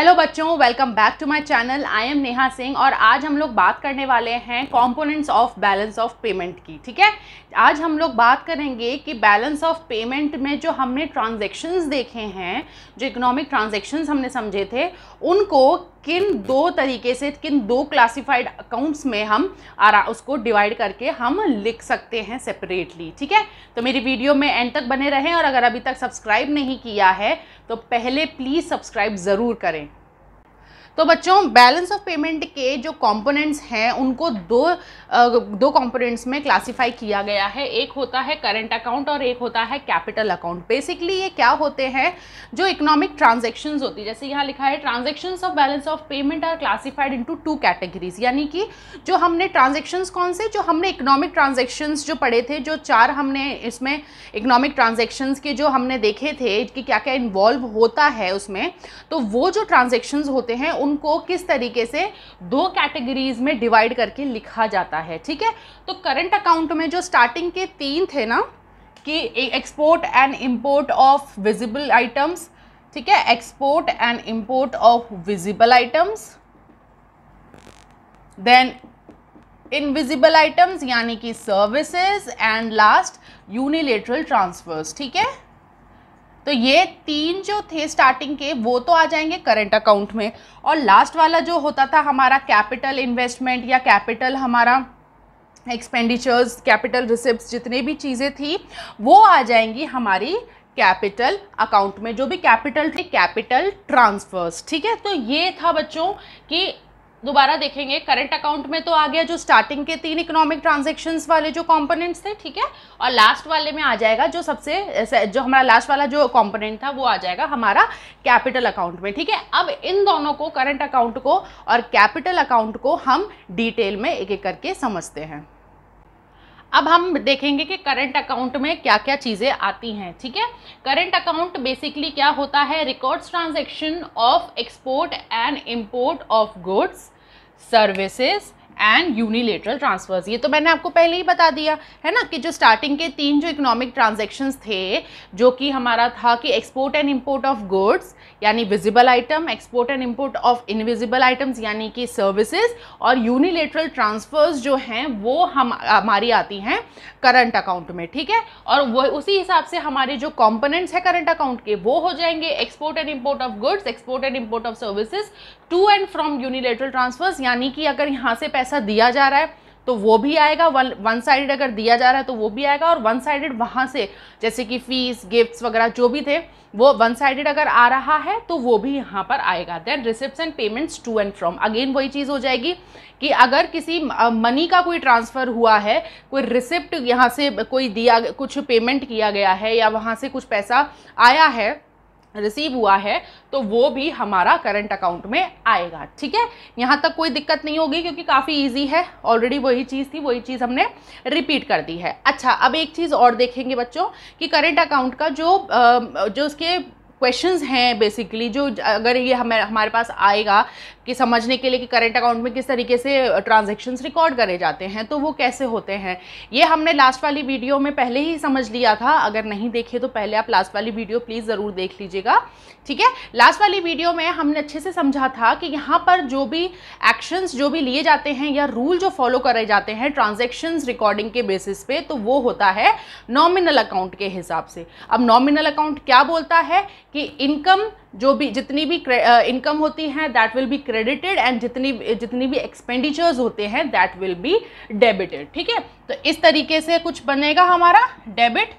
Hello बच्चों, welcome back to my channel. I am Neha Singh और आज हम लोग बात करने वाले हैं components of balance of payment की। ठीक है, आज हम लोग बात करेंगे कि बैलेंस ऑफ पेमेंट में जो हमने ट्रांजैक्शंस देखे हैं, जो इकोनॉमिक ट्रांजैक्शंस हमने समझे थे, उनको किन दो तरीके से, किन दो क्लासिफाइड अकाउंट्स में हम उसको डिवाइड करके हम लिख सकते हैं सेपरेटली। ठीक है, तो मेरी वीडियो में एंड तक बने रहें और अगर अभी तक सब्सक्राइब नहीं किया है तो पहले प्लीज़ सब्सक्राइब ज़रूर करें। तो बच्चों, बैलेंस ऑफ पेमेंट के जो कंपोनेंट्स हैं उनको दो कंपोनेंट्स में क्लासिफाई किया गया है। एक होता है करंट अकाउंट और एक होता है कैपिटल अकाउंट। बेसिकली ये क्या होते हैं, जो इकोनॉमिक ट्रांजैक्शंस होती है, जैसे यहाँ लिखा है transactions of balance of payment are classified into two categories. यानी कि जो हमने ट्रांजैक्शंस कौन से, जो हमने इकोनॉमिक ट्रांजैक्शंस जो पढ़े थे, जो चार हमने इसमें इकोनॉमिक ट्रांजैक्शंस के जो हमने देखे थे कि क्या क्या इन्वॉल्व होता है उसमें, तो वो जो ट्रांजैक्शंस होते हैं उनको किस तरीके से दो कैटेगरीज में डिवाइड करके लिखा जाता है। ठीक है, तो करंट अकाउंट में जो स्टार्टिंग के तीन थे ना, कि export and import of visible items, ठीक है, export and import of visible items, then invisible items यानी कि services, and last unilateral transfers. ठीक है, तो ये तीन जो थे स्टार्टिंग के वो तो आ जाएंगे करंट अकाउंट में, और लास्ट वाला जो होता था हमारा कैपिटल इन्वेस्टमेंट या कैपिटल हमारा एक्सपेंडिचर्स, कैपिटल रिसिप्ट्स, जितने भी चीज़ें थी वो आ जाएंगी हमारी कैपिटल अकाउंट में, जो भी कैपिटल थे कैपिटल ट्रांसफर्स। ठीक है, तो ये था बच्चों कि दोबारा देखेंगे, करंट अकाउंट में तो आ गया जो स्टार्टिंग के तीन इकोनॉमिक ट्रांजैक्शंस वाले जो कंपोनेंट्स थे। ठीक है, और लास्ट वाले में आ जाएगा जो जो हमारा लास्ट वाला जो कंपोनेंट था वो आ जाएगा हमारा कैपिटल अकाउंट में। ठीक है, अब इन दोनों को, करंट अकाउंट को और कैपिटल अकाउंट को, हम डिटेल में एक एक करके समझते हैं। अब हम देखेंगे कि करंट अकाउंट में क्या क्या चीज़ें आती हैं। ठीक है, करंट अकाउंट बेसिकली क्या होता है, records transaction of export and import of goods, services and unilateral transfers. ये तो मैंने आपको पहले ही बता दिया है ना, कि जो स्टार्टिंग के तीन जो इकोनॉमिक ट्रांजैक्शंस थे, जो कि हमारा था कि export and import of goods यानी visible item, export and import of invisible items यानी कि सर्विसेज, और यूनिलेटरल ट्रांसफर्स जो हैं वो हमारी आती हैं करंट अकाउंट में। ठीक है, और वो उसी हिसाब से हमारे जो कंपोनेंट्स है करंट अकाउंट के वो हो जाएंगे export and import of goods, export and import of services, to and from unilateral transfers. यानी कि अगर यहाँ से पैसा दिया जा रहा है तो वो भी आएगा, वन साइडेड अगर दिया जा रहा है तो वो भी आएगा, और वन साइडेड वहाँ से जैसे कि फीस, गिफ्ट्स वगैरह जो भी थे वो वन साइडेड अगर आ रहा है तो वो भी यहाँ पर आएगा। Then receipts and payments to and from, again वही चीज़ हो जाएगी कि अगर किसी मनी का कोई ट्रांसफ़र हुआ है, कोई रिसिप्ट यहाँ से कोई दिया, कुछ पेमेंट किया गया है या वहाँ से कुछ पैसा आया है, रिसीव हुआ है, तो वो भी हमारा करंट अकाउंट में आएगा। ठीक है, यहाँ तक कोई दिक्कत नहीं होगी क्योंकि काफ़ी इजी है, ऑलरेडी वही चीज़ थी, वही चीज़ हमने रिपीट कर दी है। अच्छा, अब एक चीज़ और देखेंगे बच्चों कि करंट अकाउंट का जो उसके क्वेश्चंस हैं, बेसिकली जो अगर ये हमारे पास आएगा कि समझने के लिए कि करंट अकाउंट में किस तरीके से ट्रांजैक्शंस रिकॉर्ड करे जाते हैं, तो वो कैसे होते हैं, ये हमने लास्ट वाली वीडियो में पहले ही समझ लिया था। अगर नहीं देखे तो पहले आप लास्ट वाली वीडियो प्लीज़ ज़रूर देख लीजिएगा। ठीक है, लास्ट वाली वीडियो में हमने अच्छे से समझा था कि यहाँ पर जो भी एक्शंस जो भी लिए जाते हैं या रूल जो फॉलो करे जाते हैं ट्रांजैक्शंस रिकॉर्डिंग के बेसिस पे, तो वो होता है नॉमिनल अकाउंट के हिसाब से। अब नॉमिनल अकाउंट क्या बोलता है कि इनकम, जो भी जितनी भी इनकम होती है that will be credited, and जितनी भी एक्सपेंडिचर्स होते हैं दैट विल बी डेबिटेड। ठीक है, तो इस तरीके से कुछ बनेगा हमारा डेबिट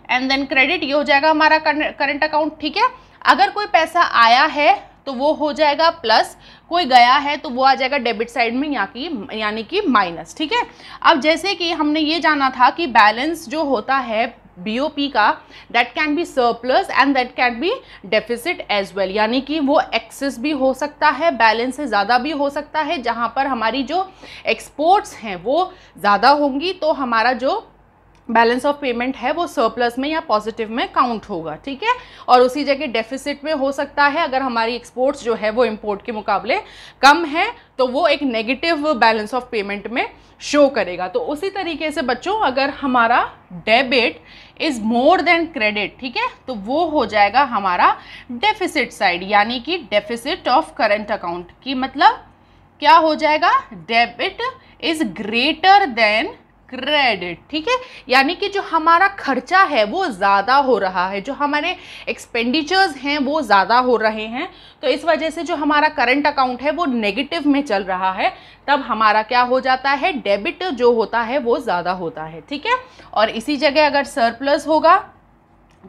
एंड देन क्रेडिट, ये हो जाएगा हमारा करंट अकाउंट। ठीक है, अगर कोई पैसा आया है तो वो हो जाएगा प्लस, कोई गया है तो वो आ जाएगा डेबिट साइड में यानी कि माइनस। ठीक है, अब जैसे कि हमने ये जाना था कि बैलेंस जो होता है बीओपी का, that can be surplus and that can be deficit as well, यानी कि वो एक्सेस भी हो सकता है, बैलेंस से ज़्यादा भी हो सकता है। जहाँ पर हमारी जो एक्सपोर्ट्स हैं वो ज़्यादा होंगी तो हमारा जो बैलेंस ऑफ पेमेंट है वो सरप्लस में या पॉजिटिव में काउंट होगा, ठीक है। और उसी जगह डेफिसिट में हो सकता है अगर हमारी एक्सपोर्ट्स जो है वो इंपोर्ट के मुकाबले कम है तो वो एक नेगेटिव बैलेंस ऑफ पेमेंट में शो करेगा। तो उसी तरीके से बच्चों अगर हमारा debit is more than credit, ठीक है, तो वो हो जाएगा हमारा डेफिसिट साइड, यानी कि डेफिसिट ऑफ करंट अकाउंट की मतलब क्या हो जाएगा, debit is greater than credit, ठीक है। यानी कि जो हमारा खर्चा है वो ज़्यादा हो रहा है, जो हमारे एक्सपेंडिचर्स हैं वो ज़्यादा हो रहे हैं, तो इस वजह से जो हमारा करंट अकाउंट है वो नेगेटिव में चल रहा है, तब हमारा क्या हो जाता है, डेबिट जो होता है वो ज़्यादा होता है, ठीक है। और इसी जगह अगर सरप्लस होगा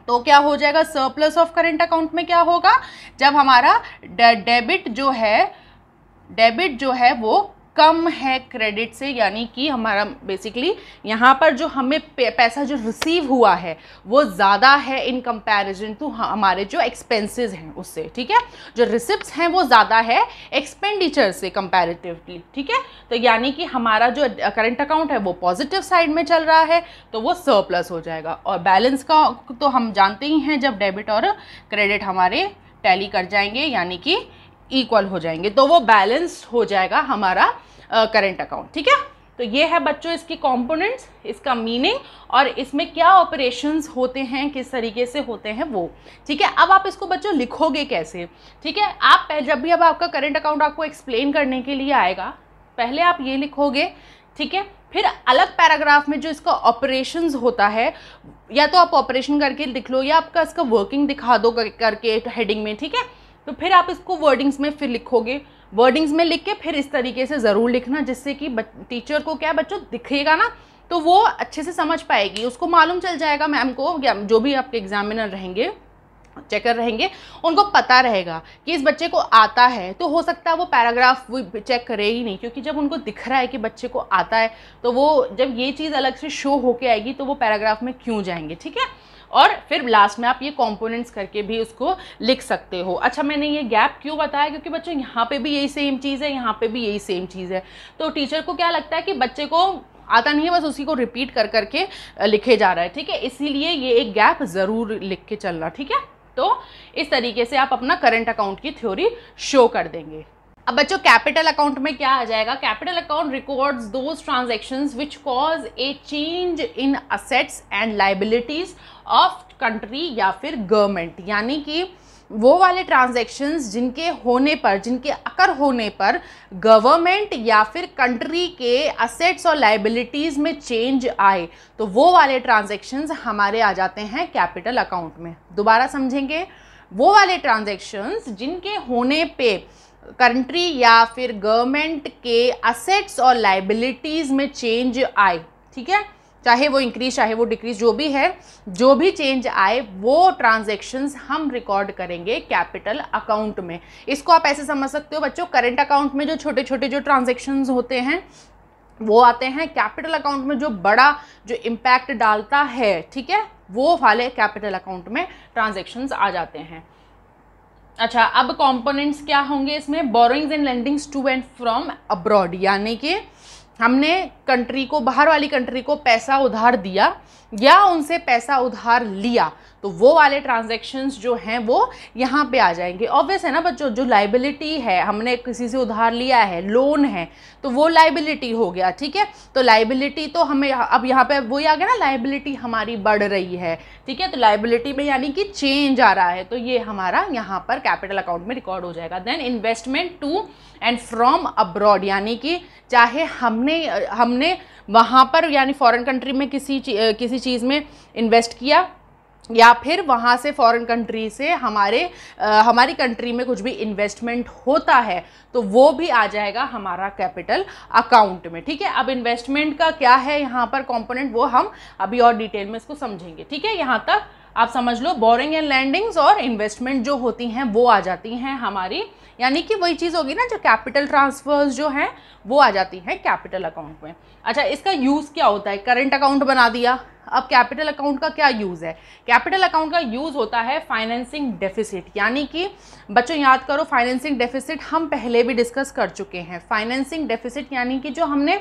तो क्या हो जाएगा, सरप्लस ऑफ करंट अकाउंट में क्या होगा, जब हमारा डेबिट जो है वो कम है क्रेडिट से, यानी कि हमारा बेसिकली यहाँ पर जो हमें पैसा जो रिसीव हुआ है वो ज़्यादा है इन कंपैरिजन टू हमारे जो एक्सपेंसेस हैं उससे, ठीक है। जो रिसिप्ट्स हैं वो ज़्यादा है एक्सपेंडिचर से कंपैरेटिवली, ठीक है। तो यानी कि हमारा जो करंट अकाउंट है वो पॉजिटिव साइड में चल रहा है तो वो सरप्लस हो जाएगा। और बैलेंस का तो हम जानते ही हैं, जब डेबिट और क्रेडिट हमारे टैली कर जाएंगे यानी कि इक्वल हो जाएंगे तो वो बैलेंस हो जाएगा हमारा करंट अकाउंट, ठीक है। तो ये है बच्चों इसकी कंपोनेंट्स, इसका मीनिंग और इसमें क्या ऑपरेशंस होते हैं, किस तरीके से होते हैं वो, ठीक है। अब आप इसको बच्चों लिखोगे कैसे, ठीक है। आप जब भी अब आपका करंट अकाउंट आपको एक्सप्लेन करने के लिए आएगा, पहले आप ये लिखोगे, ठीक है। फिर अलग पैराग्राफ में जो इसका ऑपरेशंस होता है, या तो आप ऑपरेशन करके लिख लो या आपका इसका वर्किंग दिखा दो करके हेडिंग में, ठीक है। तो फिर आप इसको वर्डिंग्स में फिर लिखोगे, वर्डिंग्स में लिख के फिर इस तरीके से ज़रूर लिखना जिससे कि टीचर को क्या बच्चों दिखेगा ना तो वो अच्छे से समझ पाएगी, उसको मालूम चल जाएगा, मैम को या जो भी आपके एग्जामिनर रहेंगे, चेकर रहेंगे, उनको पता रहेगा कि इस बच्चे को आता है। तो हो सकता है वो पैराग्राफ वो चेक करे ही नहीं, क्योंकि जब उनको दिख रहा है कि बच्चे को आता है तो वो जब ये चीज़ अलग से शो होके आएगी तो वो पैराग्राफ में क्यों जाएंगे, ठीक है। और फिर लास्ट में आप ये कंपोनेंट्स करके भी उसको लिख सकते हो। अच्छा, मैंने ये गैप क्यों बताया, क्योंकि बच्चों यहाँ पे भी यही सेम चीज़ है, यहाँ पे भी यही सेम चीज़ है, तो टीचर को क्या लगता है कि बच्चे को आता नहीं है, बस उसी को रिपीट कर करके लिखे जा रहा है, ठीक है। इसीलिए ये एक गैप ज़रूर लिख के चलना, ठीक है। तो इस तरीके से आप अपना करंट अकाउंट की थ्योरी शो कर देंगे। अब बच्चों कैपिटल अकाउंट में क्या आ जाएगा, capital account records those transactions which cause A change in assets and liabilities of country या फिर गवर्नमेंट, यानी कि वो वाले ट्रांजैक्शंस जिनके होने पर, जिनके अकर होने पर गवर्नमेंट या फिर कंट्री के असेट्स और लायबिलिटीज़ में चेंज आए, तो वो वाले ट्रांजैक्शंस हमारे आ जाते हैं कैपिटल अकाउंट में। दोबारा समझेंगे, वो वाले ट्रांजैक्शंस जिनके होने पे कंट्री या फिर गवर्नमेंट के असेट्स और लायबिलिटीज़ में चेंज आए, ठीक है, चाहे वो इंक्रीज चाहे वो डिक्रीज, जो भी है, जो भी चेंज आए वो ट्रांजैक्शंस हम रिकॉर्ड करेंगे कैपिटल अकाउंट में। इसको आप ऐसे समझ सकते हो बच्चों, करंट अकाउंट में जो छोटे छोटे जो ट्रांजैक्शंस होते हैं वो आते हैं, कैपिटल अकाउंट में जो बड़ा जो इम्पैक्ट डालता है, ठीक है, वो वाले कैपिटल अकाउंट में ट्रांजैक्शंस आ जाते हैं। अच्छा, अब कंपोनेंट्स क्या होंगे इसमें, borrowings and lendings to and from abroad, यानी कि हमने कंट्री को, बाहर वाली कंट्री को पैसा उधार दिया या उनसे पैसा उधार लिया, तो वो वाले ट्रांजैक्शंस जो हैं वो यहाँ पे आ जाएंगे। ऑब्वियस है ना बच्चों, जो लाइबिलिटी है, हमने किसी से उधार लिया है, लोन है, तो वो लाइबिलिटी हो गया, ठीक है। तो लाइबिलिटी तो हमें अब यहाँ पे वही आ गया ना, लाइबिलिटी हमारी बढ़ रही है, ठीक है, तो लाइबिलिटी में यानी कि चेंज आ रहा है, तो ये हमारा यहाँ पर कैपिटल अकाउंट में रिकॉर्ड हो जाएगा। Then investment to and from abroad, यानी कि चाहे हमने वहाँ पर यानी फॉरेन कंट्री में किसी चीज़ में इन्वेस्ट किया या फिर वहाँ से फॉरेन कंट्री से हमारी कंट्री में कुछ भी इन्वेस्टमेंट होता है तो वो भी आ जाएगा हमारा कैपिटल अकाउंट में, ठीक है। अब इन्वेस्टमेंट का क्या है यहाँ पर कंपोनेंट, वो हम अभी और डिटेल में इसको समझेंगे, ठीक है। यहाँ तक आप समझ लो, बोरिंग एंड लैंडिंग्स और इन्वेस्टमेंट जो होती हैं वो आ जाती हैं हमारी, यानी कि वही चीज़ होगी ना, जो कैपिटल ट्रांसफर्स जो हैं वो आ जाती हैं कैपिटल अकाउंट में। अच्छा, इसका यूज़ क्या होता है, करंट अकाउंट बना दिया, अब कैपिटल अकाउंट का क्या यूज़ है, कैपिटल अकाउंट का यूज़ होता है फाइनेंसिंग डेफिसिट, यानी कि बच्चों याद करो, फाइनेंसिंग डेफिसिट हम पहले भी डिस्कस कर चुके हैं। फाइनेंसिंग डेफिसिट यानी कि जो हमने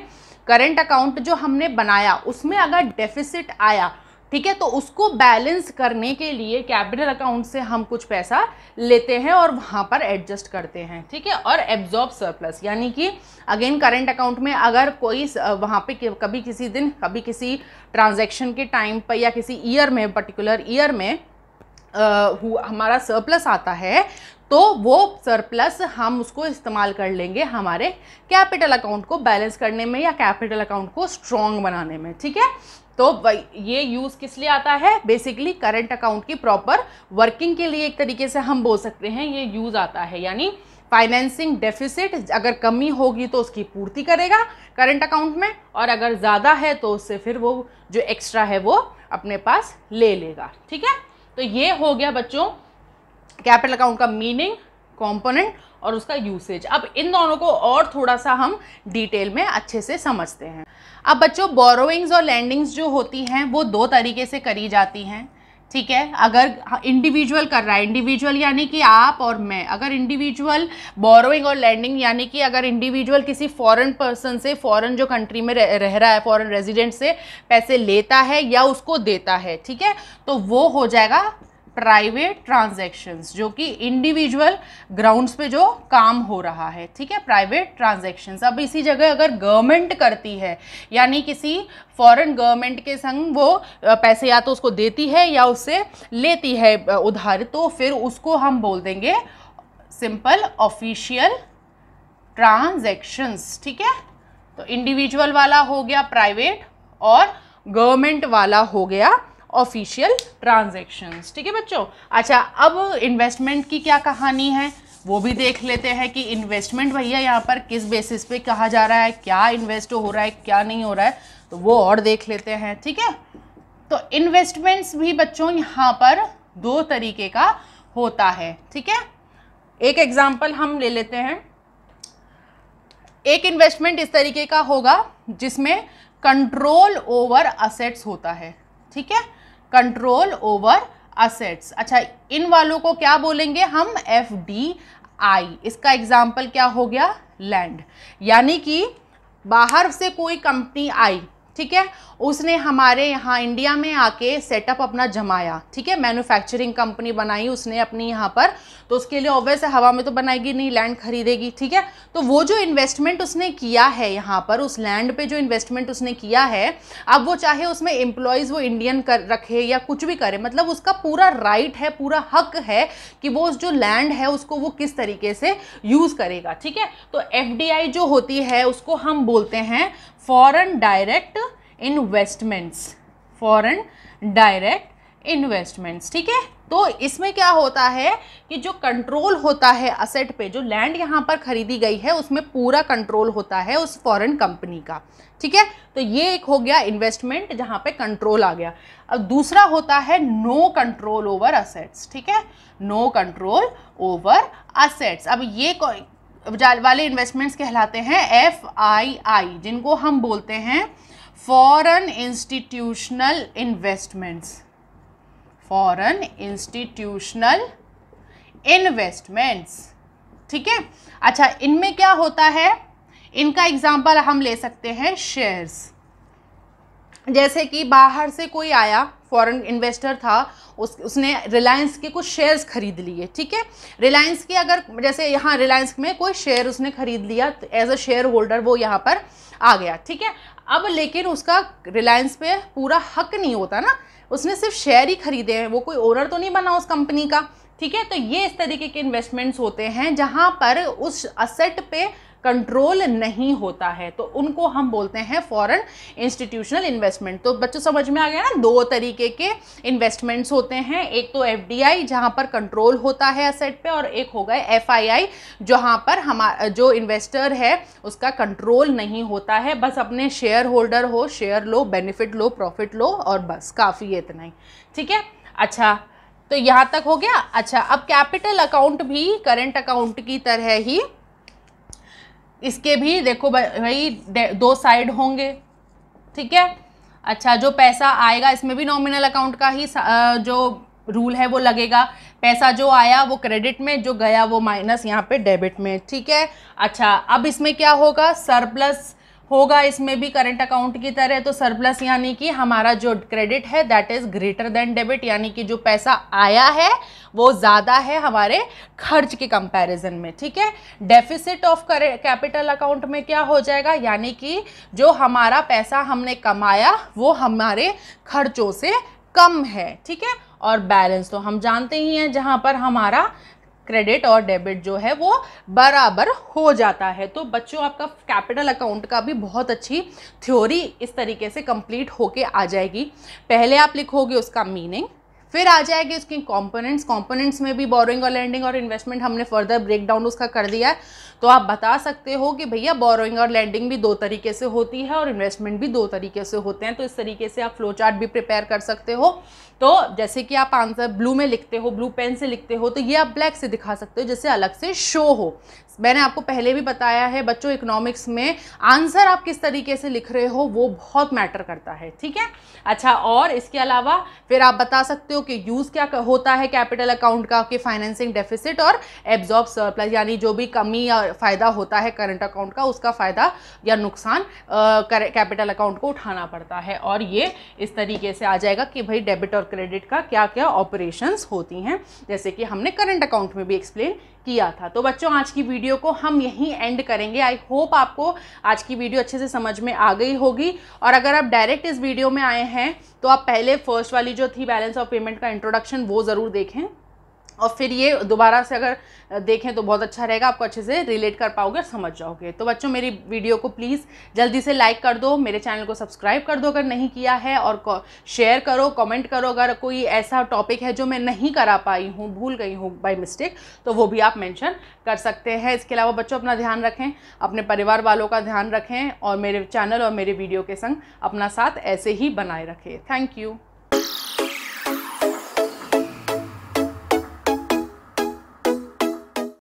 करंट अकाउंट जो हमने बनाया उसमें अगर डेफिसिट आया, ठीक है, तो उसको बैलेंस करने के लिए कैपिटल अकाउंट से हम कुछ पैसा लेते हैं और वहाँ पर एडजस्ट करते हैं, ठीक है। और एब्जॉर्ब सरप्लस, यानी कि अगेन करंट अकाउंट में अगर कोई वहाँ पे कभी किसी दिन, कभी किसी ट्रांजैक्शन के टाइम पर या किसी ईयर में, पर्टिकुलर ईयर में हमारा सरप्लस आता है, तो वो सरप्लस हम उसको इस्तेमाल कर लेंगे हमारे कैपिटल अकाउंट को बैलेंस करने में या कैपिटल अकाउंट को स्ट्रॉन्ग बनाने में, ठीक है। तो ये यूज़ किस लिए आता है, बेसिकली करंट अकाउंट की प्रॉपर वर्किंग के लिए एक तरीके से हम बोल सकते हैं ये यूज़ आता है। यानी फाइनेंसिंग डेफिसिट, अगर कमी होगी तो उसकी पूर्ति करेगा करंट अकाउंट में, और अगर ज़्यादा है तो उससे फिर वो जो एक्स्ट्रा है वो अपने पास ले लेगा, ठीक है। तो ये हो गया बच्चों कैपिटल अकाउंट का मीनिंग, कंपोनेंट और उसका यूसेज। अब इन दोनों को और थोड़ा सा हम डिटेल में अच्छे से समझते हैं। अब बच्चों बोरोइंग्स और लैंडिंग्स जो होती हैं वो दो तरीके से करी जाती हैं, ठीक है। अगर इंडिविजुअल कर रहा है, इंडिविजुअल यानी कि आप और मैं, अगर इंडिविजुअल बोरोइंग और लैंडिंग यानी कि अगर इंडिविजुअल किसी फॉरेन पर्सन से, फॉरेन जो कंट्री में रह रहा है, फॉरेन रेजिडेंट से पैसे लेता है या उसको देता है, ठीक है, तो वो हो जाएगा प्राइवेट ट्रांजैक्शंस, जो कि इंडिविजुअल ग्राउंड्स पे जो काम हो रहा है, ठीक है, प्राइवेट ट्रांजैक्शंस। अब इसी जगह अगर गवर्नमेंट करती है, यानी किसी फॉरेन गवर्नमेंट के संग वो पैसे या तो उसको देती है या उससे लेती है उधार, तो फिर उसको हम बोल देंगे सिंपल ऑफिशियल ट्रांजैक्शंस, ठीक है। तो इंडिविजुअल वाला हो गया प्राइवेट और गवर्नमेंट वाला हो गया ऑफिशियल ट्रांजैक्शंस, ठीक है बच्चों। अच्छा, अब इन्वेस्टमेंट की क्या कहानी है वो भी देख लेते हैं कि इन्वेस्टमेंट भैया यहाँ पर किस बेसिस पे कहा जा रहा है, क्या इन्वेस्ट हो रहा है, क्या नहीं हो रहा है, तो वो और देख लेते हैं, ठीक है। तो इन्वेस्टमेंट्स भी बच्चों यहाँ पर दो तरीके का होता है, ठीक है। एक एग्जाम्पल हम ले लेते हैं। एक इन्वेस्टमेंट इस तरीके का होगा जिसमें कंट्रोल ओवर असेट्स होता है, ठीक है, कंट्रोल ओवर असेट्स। अच्छा, इन वालों को क्या बोलेंगे हम, FDI। इसका एग्जाम्पल क्या हो गया, लैंड। यानी कि बाहर से कोई कंपनी आई, ठीक है, उसने हमारे यहाँ इंडिया में आके सेटअप अपना जमाया, ठीक है, मैन्युफैक्चरिंग कंपनी बनाई उसने अपनी यहाँ पर, तो उसके लिए ऑब्वियस है हवा में तो बनाएगी नहीं, लैंड खरीदेगी, ठीक है। तो वो जो इन्वेस्टमेंट उसने किया है यहाँ पर, उस लैंड पे जो इन्वेस्टमेंट उसने किया है, अब वो चाहे उसमें एम्प्लॉयज़ वो इंडियन कर रखे या कुछ भी करे, मतलब उसका पूरा राइट है, पूरा हक है कि वो उस जो लैंड है उसको वो किस तरीके से यूज़ करेगा, ठीक है। तो FDI जो होती है उसको हम बोलते हैं foreign direct investments, foreign direct investments, ठीक है। तो इसमें क्या होता है कि जो कंट्रोल होता है असेट पे, जो लैंड यहाँ पर खरीदी गई है उसमें पूरा कंट्रोल होता है उस फॉरेन कंपनी का, ठीक है। तो ये एक हो गया इन्वेस्टमेंट जहाँ पे कंट्रोल आ गया। अब दूसरा होता है नो कंट्रोल ओवर असेट्स, ठीक है, नो कंट्रोल ओवर असेट्स। अब ये वाले इन्वेस्टमेंट्स कहलाते हैं FII, जिनको हम बोलते हैं foreign institutional investments, foreign institutional investments, ठीक है। अच्छा, इनमें क्या होता है, इनका एग्जांपल हम ले सकते हैं शेयर्स। जैसे कि बाहर से कोई आया, फॉरेन इन्वेस्टर था, उसने रिलायंस के कुछ शेयर्स खरीद लिए, ठीक है। रिलायंस के अगर जैसे यहाँ रिलायंस में कोई शेयर उसने खरीद लिया, एज अ शेयर होल्डर वो यहाँ पर आ गया, ठीक है। अब लेकिन उसका रिलायंस पे पूरा हक नहीं होता ना, उसने सिर्फ शेयर ही खरीदे हैं, वो कोई ओनर तो नहीं बना उस कंपनी का, ठीक है। तो ये इस तरीके के इन्वेस्टमेंट्स होते हैं जहाँ पर उस असेट पे कंट्रोल नहीं होता है, तो उनको हम बोलते हैं फॉरेन इंस्टीट्यूशनल इन्वेस्टमेंट। तो बच्चों समझ में आ गया ना, दो तरीके के इन्वेस्टमेंट्स होते हैं, एक तो FDI जहाँ पर कंट्रोल होता है असेट पे, और एक हो गए FII जहाँ पर हमारा जो इन्वेस्टर है उसका कंट्रोल नहीं होता है, बस अपने शेयर होल्डर हो, शेयर लो, बेनिफिट लो, प्रॉफिट लो और बस काफ़ी है, इतना ही, ठीक है। अच्छा, तो यहाँ तक हो गया। अच्छा, अब कैपिटल अकाउंट भी करेंट अकाउंट की तरह ही, इसके भी देखो भाई दो साइड होंगे, ठीक है। अच्छा, जो पैसा आएगा इसमें भी नॉमिनल अकाउंट का ही जो रूल है वो लगेगा, पैसा जो आया वो क्रेडिट में, जो गया वो माइनस यहाँ पे डेबिट में, ठीक है। अच्छा, अब इसमें क्या होगा, सरप्लस होगा इसमें भी करंट अकाउंट की तरह। तो सरप्लस यानी कि हमारा जो क्रेडिट है that is greater than debit, यानी कि जो पैसा आया है वो ज़्यादा है हमारे खर्च के कंपैरिजन में, ठीक है। डेफिसिट ऑफ कैपिटल अकाउंट में क्या हो जाएगा, यानी कि जो हमारा पैसा हमने कमाया वो हमारे खर्चों से कम है, ठीक है। और बैलेंस तो हम जानते ही हैं जहाँ पर हमारा क्रेडिट और डेबिट जो है वो बराबर हो जाता है। तो बच्चों आपका कैपिटल अकाउंट का भी बहुत अच्छी थ्योरी इस तरीके से कंप्लीट होके आ जाएगी। पहले आप लिखोगे उसका मीनिंग, फिर आ जाएगी उसके कंपोनेंट्स में भी बोरोइंग और लैंडिंग और इन्वेस्टमेंट हमने फर्दर ब्रेक डाउन उसका कर दिया है। तो आप बता सकते हो कि भैया बोरोइंग और लैंडिंग भी 2 तरीके से होती है और इन्वेस्टमेंट भी 2 तरीके से होते हैं। तो इस तरीके से आप फ्लो चार्ट भी प्रिपेयर कर सकते हो। तो जैसे कि आप आंसर ब्लू में लिखते हो, ब्लू पेन से लिखते हो, तो ये आप ब्लैक से दिखा सकते हो जैसे अलग से शो हो। मैंने आपको पहले भी बताया है बच्चों, इकोनॉमिक्स में आंसर आप किस तरीके से लिख रहे हो वो बहुत मैटर करता है, ठीक है। अच्छा, और इसके अलावा फिर आप बता सकते हो कि यूज़ क्या होता है कैपिटल अकाउंट का, कि फाइनेंसिंग डेफिसिट और एब्जॉर्ब सरप्लस, यानी जो भी कमी या फ़ायदा होता है करंट अकाउंट का उसका फ़ायदा या नुकसान कैपिटल अकाउंट को उठाना पड़ता है। और ये इस तरीके से आ जाएगा कि भाई डेबिट और क्रेडिट का क्या क्या ऑपरेशंस होती हैं, जैसे कि हमने करंट अकाउंट में भी एक्सप्लेन किया था। तो बच्चों आज की वीडियो को हम यहीं एंड करेंगे। आई होप आपको आज की वीडियो अच्छे से समझ में आ गई होगी। और अगर आप डायरेक्ट इस वीडियो में आए हैं तो आप पहले फर्स्ट वाली जो थी बैलेंस ऑफ पेमेंट का इंट्रोडक्शन वो ज़रूर देखें, और फिर ये दोबारा से अगर देखें तो बहुत अच्छा रहेगा, आपको अच्छे से रिलेट कर पाओगे और समझ जाओगे। तो बच्चों मेरी वीडियो को प्लीज़ जल्दी से लाइक कर दो, मेरे चैनल को सब्सक्राइब कर दो अगर नहीं किया है, और शेयर करो, कमेंट करो। अगर कोई ऐसा टॉपिक है जो मैं नहीं करा पाई हूँ, भूल गई हूँ बाय मिस्टेक, तो वो भी आप मेंशन कर सकते हैं। इसके अलावा बच्चों अपना ध्यान रखें, अपने परिवार वालों का ध्यान रखें, और मेरे चैनल और मेरे वीडियो के संग अपना साथ ऐसे ही बनाए रखें। Thank you.